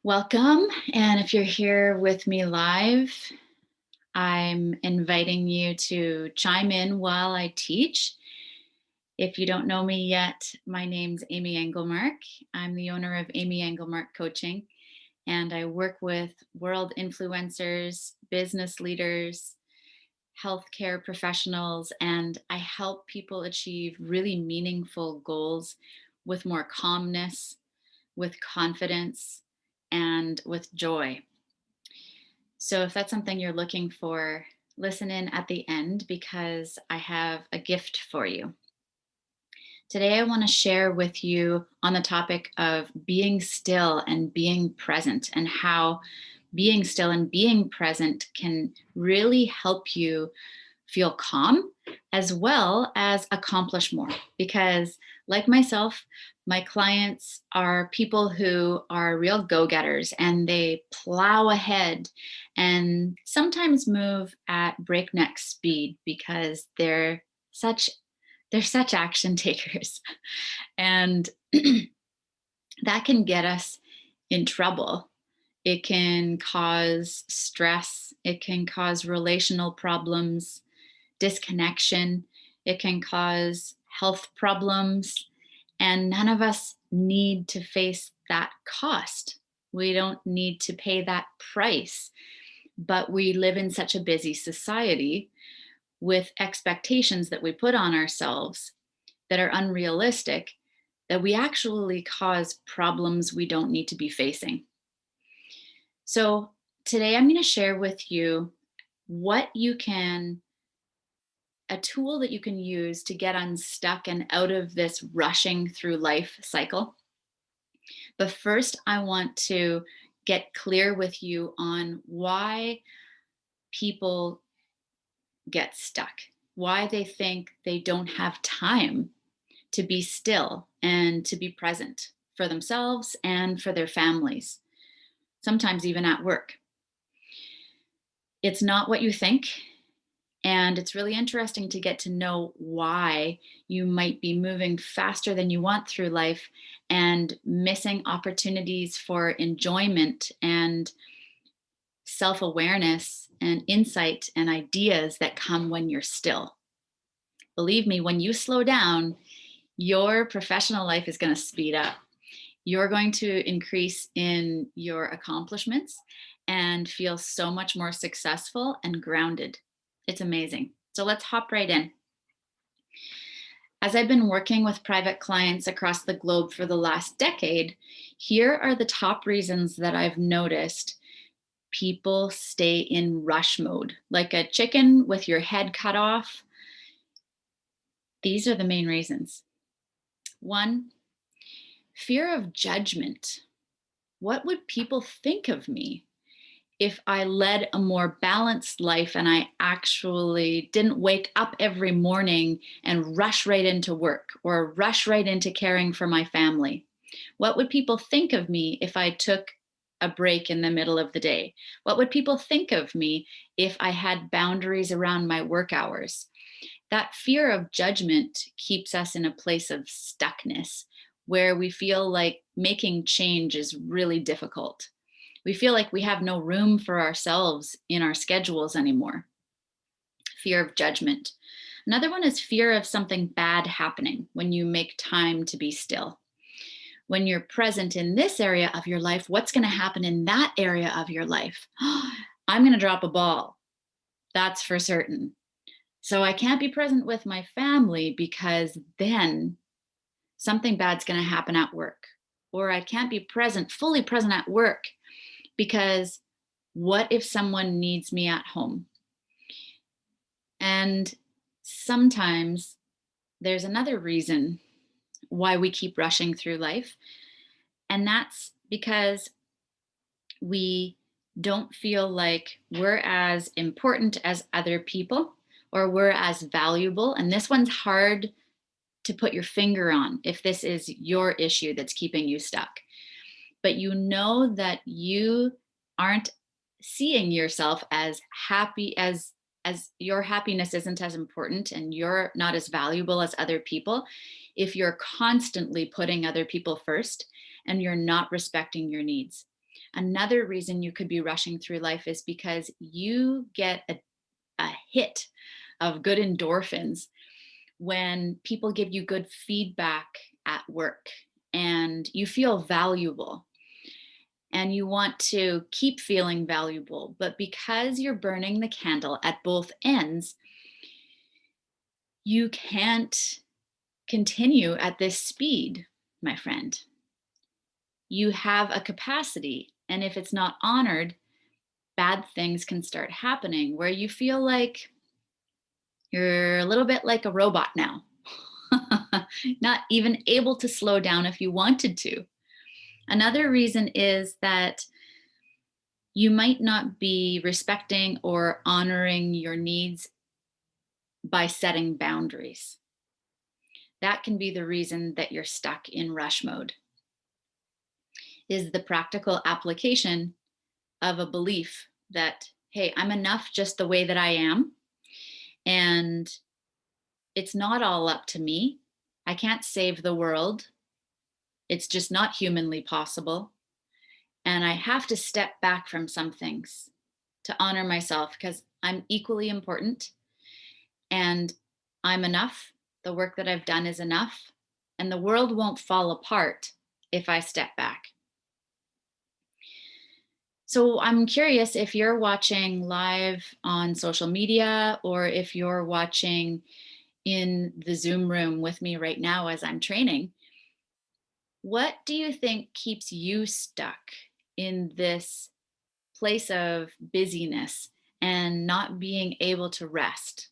Welcome. And if you're here with me live, I'm inviting you to chime in while I teach. If you don't know me yet, my name's Amy Engelmark. I'm the owner of Amy Engelmark Coaching, and I work with world influencers, business leaders, healthcare professionals, and I help people achieve really meaningful goals with more calmness, with confidence, and with joy. So if that's something you're looking for, listen in at the end because I have a gift for you. Today, I want to share with you on the topic of being still and being present, and how being still and being present can really help you feel calm as well as accomplish more. Because, like myself, my clients are people who are real go getters and they plow ahead and sometimes move at breakneck speed because they're such action takers. And that can get us in trouble. It can cause stress, it can cause relational problems, disconnection, it can cause health problems, and none of us need to face that cost. We don't need to pay that price, but we live in such a busy society with expectations that we put on ourselves that are unrealistic, that we actually cause problems we don't need to be facing. So, today I'm going to share with you what you can, a tool that you can use to get unstuck and out of this rushing through life cycle. But first, I want to get clear with you on why people get stuck, why they think they don't have time to be still and to be present for themselves and for their families, sometimes even at work. It's not what you think. And it's really interesting to get to know why you might be moving faster than you want through life and missing opportunities for enjoyment and self awareness and insight and ideas that come when you're still. Believe me, when you slow down, your professional life is going to speed up. You're going to increase in your accomplishments and feel so much more successful and grounded. It's amazing. So let's hop right in. As I've been working with private clients across the globe for the last decade, here are the top reasons that I've noticed people stay in rush mode, like a chicken with your head cut off. These are the main reasons. One, fear of judgment. What would people think of me if I led a more balanced life and I actually didn't wake up every morning and rush right into work or rush right into caring for my family? What would people think of me if I took a break in the middle of the day? What would people think of me if I had boundaries around my work hours? That fear of judgment keeps us in a place of stuckness where we feel like making change is really difficult. We feel like we have no room for ourselves in our schedules anymore. Fear of judgment. Another one is fear of something bad happening when you make time to be still. When you're present in this area of your life, what's going to happen in that area of your life? I'm going to drop a ball. That's for certain. So I can't be present with my family because then something bad's going to happen at work. Or I can't be fully present at work because what if someone needs me at home? And sometimes there's another reason why we keep rushing through life. And that's because we don't feel like we're as important as other people or we're as valuable. And this one's hard to put your finger on if this is your issue that's keeping you stuck. But you know that you aren't seeing yourself as happy as your happiness isn't as important and you're not as valuable as other people if you're constantly putting other people first and you're not respecting your needs. Another reason you could be rushing through life is because you get a hit of good endorphins when people give you good feedback at work and you feel valuable and you want to keep feeling valuable. But because you're burning the candle at both ends, you can't continue at this speed, my friend. You have a capacity, and if it's not honored, bad things can start happening where you feel like you're a little bit like a robot now, not even able to slow down if you wanted to. Another reason is that you might not be respecting or honoring your needs by setting boundaries. That can be the reason that you're stuck in rush mode, is the practical application of a belief that, hey, I'm enough just the way that I am. And it's not all up to me. I can't save the world. It's just not humanly possible. And I have to step back from some things to honor myself because I'm equally important and I'm enough. The work that I've done is enough. And the world won't fall apart if I step back. So I'm curious if you're watching live on social media or if you're watching in the Zoom room with me right now as I'm training, what do you think keeps you stuck in this place of busyness and not being able to rest,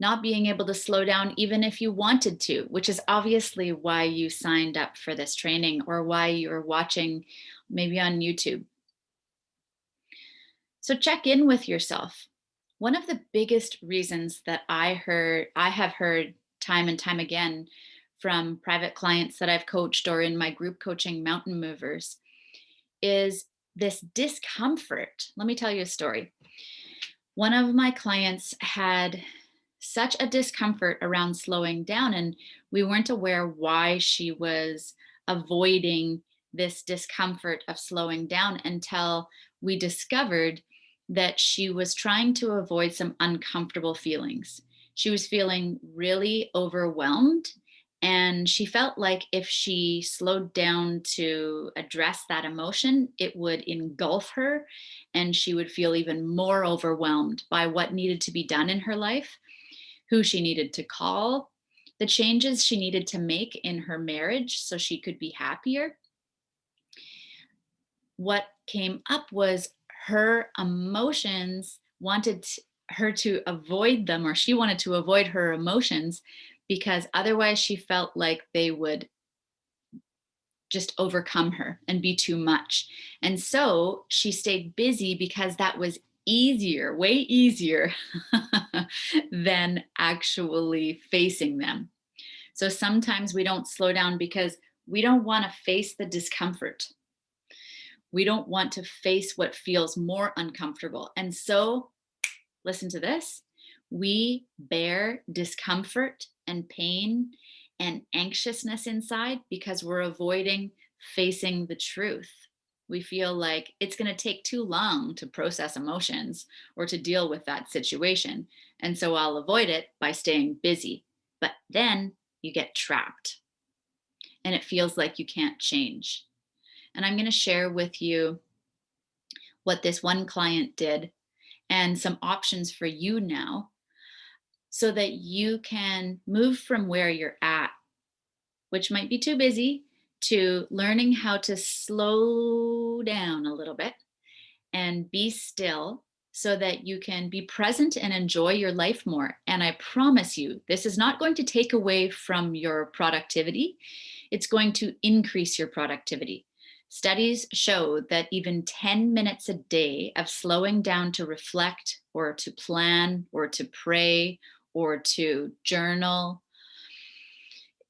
not being able to slow down even if you wanted to, which is obviously why you signed up for this training or why you're watching maybe on YouTube? So check in with yourself. One of the biggest reasons that I have heard time and time again from private clients that I've coached or in my group coaching mountain movers is this discomfort. Let me tell you a story. One of my clients had such a discomfort around slowing down, and we weren't aware why she was avoiding this discomfort of slowing down until we discovered that she was trying to avoid some uncomfortable feelings. She was feeling really overwhelmed, and she felt like if she slowed down to address that emotion, it would engulf her and she would feel even more overwhelmed by what needed to be done in her life, who she needed to call, the changes she needed to make in her marriage so she could be happier. What came up was her emotions her to avoid them, or she wanted to avoid her emotions because otherwise she felt like they would just overcome her and be too much. And so she stayed busy because that was easier, way easier than actually facing them. So sometimes we don't slow down because we don't want to face the discomfort. We don't want to face what feels more uncomfortable. And so, listen to this, we bear discomfort and pain and anxiousness inside because we're avoiding facing the truth. We feel like it's going to take too long to process emotions or to deal with that situation. And so I'll avoid it by staying busy. But then you get trapped and it feels like you can't change. And I'm going to share with you what this one client did and some options for you now so that you can move from where you're at, which might be too busy, to learning how to slow down a little bit and be still so that you can be present and enjoy your life more. And I promise you, this is not going to take away from your productivity, it's going to increase your productivity. Studies show that even 10 minutes a day of slowing down to reflect or to plan or to pray or to journal,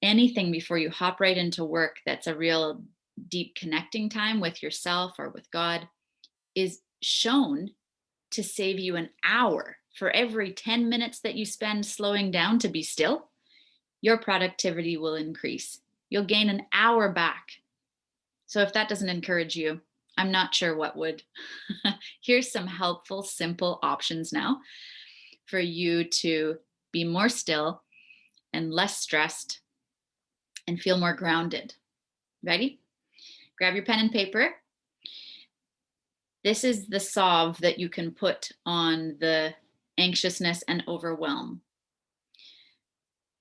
anything before you hop right into work that's a real deep connecting time with yourself or with God, is shown to save you an hour. For every 10 minutes that you spend slowing down to be still, your productivity will increase. You'll gain an hour back. So if that doesn't encourage you, I'm not sure what would. Here's some helpful, simple options now for you to be more still and less stressed and feel more grounded. Ready? Grab your pen and paper. This is the solve that you can put on the anxiousness and overwhelm.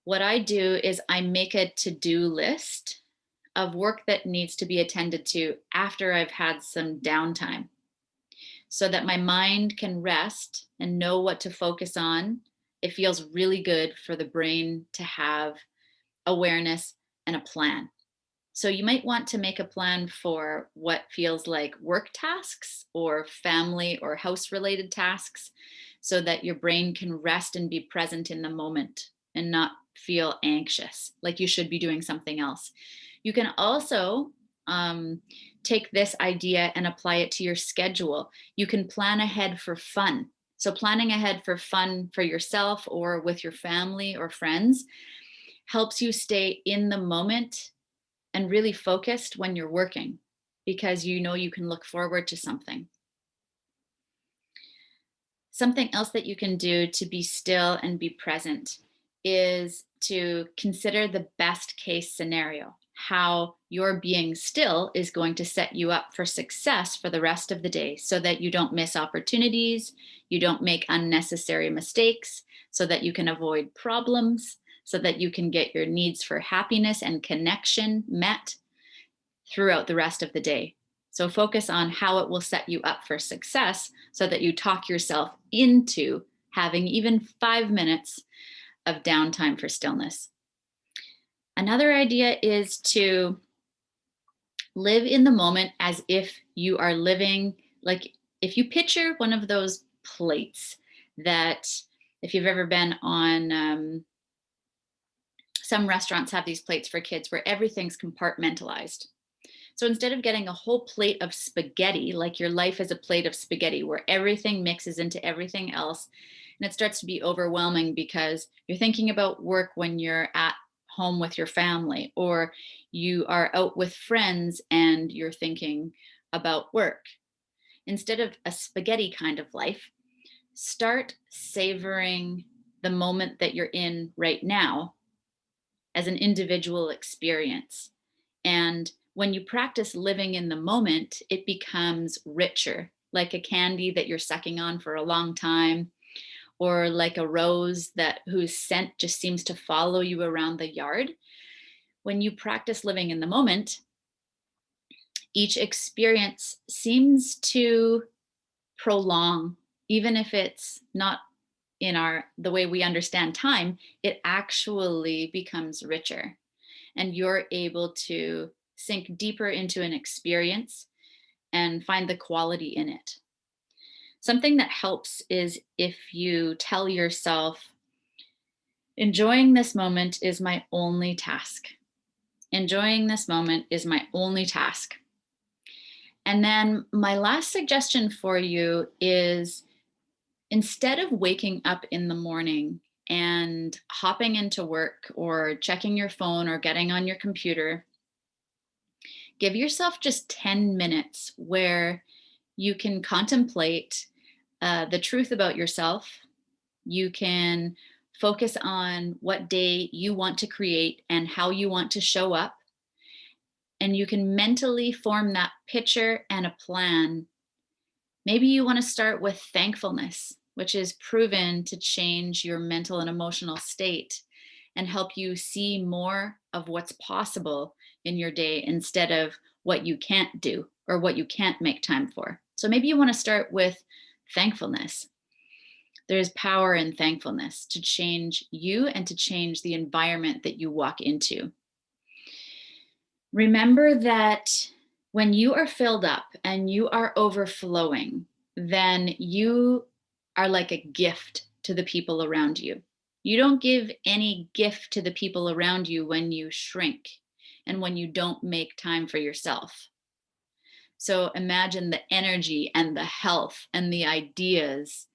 What I do is I make a to-do list of work that needs to be attended to after I've had some downtime so that my mind can rest and know what to focus on. It feels really good for the brain to have awareness and a plan. So you might want to make a plan for what feels like work tasks or family or house related tasks so that your brain can rest and be present in the moment and not feel anxious, like you should be doing something else. You can also take this idea and apply it to your schedule. You can plan ahead for fun. So, planning ahead for fun for yourself or with your family or friends helps you stay in the moment and really focused when you're working because you know you can look forward to something. Something else that you can do to be still and be present is to consider the best case scenario, how your being still is going to set you up for success for the rest of the day so that you don't miss opportunities, you don't make unnecessary mistakes, so that you can avoid problems, so that you can get your needs for happiness and connection met throughout the rest of the day. So focus on how it will set you up for success so that you talk yourself into having even 5 minutes of downtime for stillness. Another idea is to live in the moment as if you are living, like if you picture one of those plates that, if you've ever been on, some restaurants have these plates for kids where everything's compartmentalized. So instead of getting a whole plate of spaghetti, like your life is a plate of spaghetti where everything mixes into everything else, and it starts to be overwhelming because you're thinking about work when you're at home with your family, or you are out with friends and you're thinking about work. Instead of a spaghetti kind of life, start savoring the moment that you're in right now as an individual experience. And when you practice living in the moment, it becomes richer, like a candy that you're sucking on for a long time, or like a rose that whose scent just seems to follow you around the yard. When you practice living in the moment, each experience seems to prolong, even if it's not in our the way we understand time, it actually becomes richer and you're able to sink deeper into an experience and find the quality in it. Something that helps is if you tell yourself, enjoying this moment is my only task. Enjoying this moment is my only task. And then my last suggestion for you is, instead of waking up in the morning and hopping into work or checking your phone or getting on your computer, give yourself just 10 minutes where you can contemplate the truth about yourself. You can focus on what day you want to create and how you want to show up. And you can mentally form that picture and a plan. Maybe you want to start with thankfulness, which is proven to change your mental and emotional state and help you see more of what's possible in your day instead of what you can't do or what you can't make time for. So maybe you want to start with thankfulness. There's power in thankfulness to change you and to change the environment that you walk into. Remember that when you are filled up and you are overflowing, then you are like a gift to the people around you. You don't give any gift to the people around you when you shrink and when you don't make time for yourself. So imagine the energy and the health and the ideas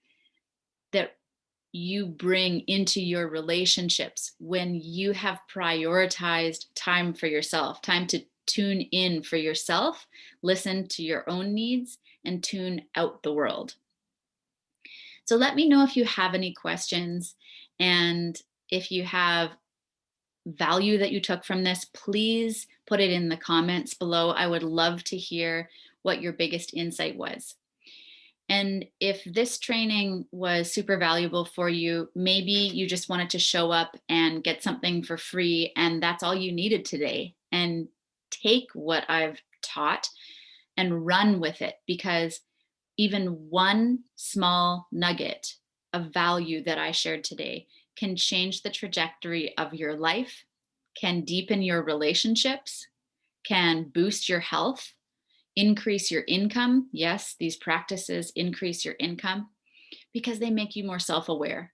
that you bring into your relationships when you have prioritized time for yourself, time to tune in for yourself, listen to your own needs, and tune out the world. So let me know if you have any questions, and if you have value that you took from this, please put it in the comments below. I would love to hear what your biggest insight was. And if this training was super valuable for you, maybe you just wanted to show up and get something for free, and that's all you needed today. And take what I've taught and run with it, because even one small nugget of value that I shared today can change the trajectory of your life, can deepen your relationships, can boost your health, increase your income. Yes, these practices increase your income because they make you more self aware.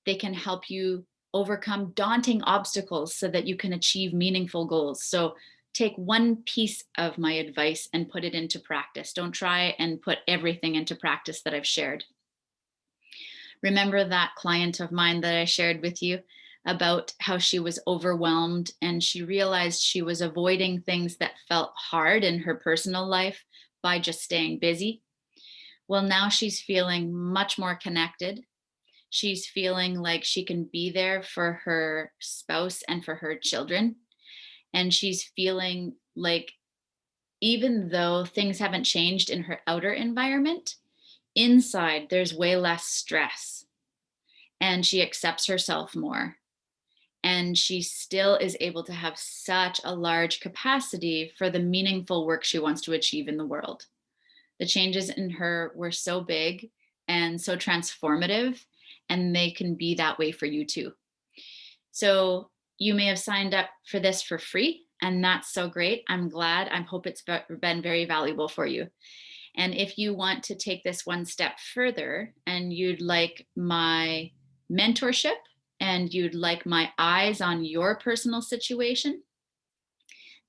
They can help you overcome daunting obstacles so that you can achieve meaningful goals. So, take one piece of my advice and put it into practice. Don't try and put everything into practice that I've shared. Remember that client of mine that I shared with you about how she was overwhelmed and she realized she was avoiding things that felt hard in her personal life by just staying busy? Well, now she's feeling much more connected. She's feeling like she can be there for her spouse and for her children. And she's feeling like, even though things haven't changed in her outer environment, inside there's way less stress, and she accepts herself more. And she still is able to have such a large capacity for the meaningful work she wants to achieve in the world. The changes in her were so big and so transformative, and they can be that way for you too. So you may have signed up for this for free, and that's so great. I'm glad. I hope it's been very valuable for you. And if you want to take this one step further and you'd like my mentorship and you'd like my eyes on your personal situation,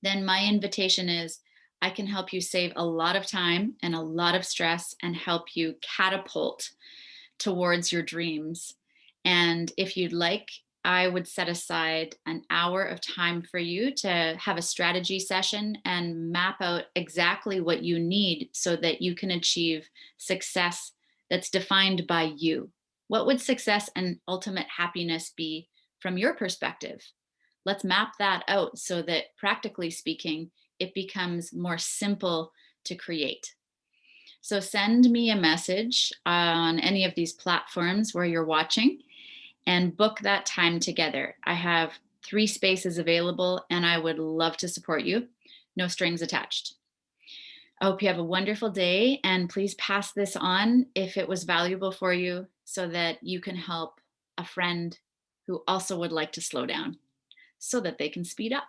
then my invitation is, I can help you save a lot of time and a lot of stress and help you catapult towards your dreams. And if you'd like, I would set aside an hour of time for you to have a strategy session and map out exactly what you need so that you can achieve success that's defined by you. What would success and ultimate happiness be from your perspective? Let's map that out so that, practically speaking, it becomes more simple to create. So send me a message on any of these platforms where you're watching and book that time together. I have 3 spaces available and I would love to support you. No strings attached. I hope you have a wonderful day, and please pass this on if it was valuable for you so that you can help a friend who also would like to slow down so that they can speed up.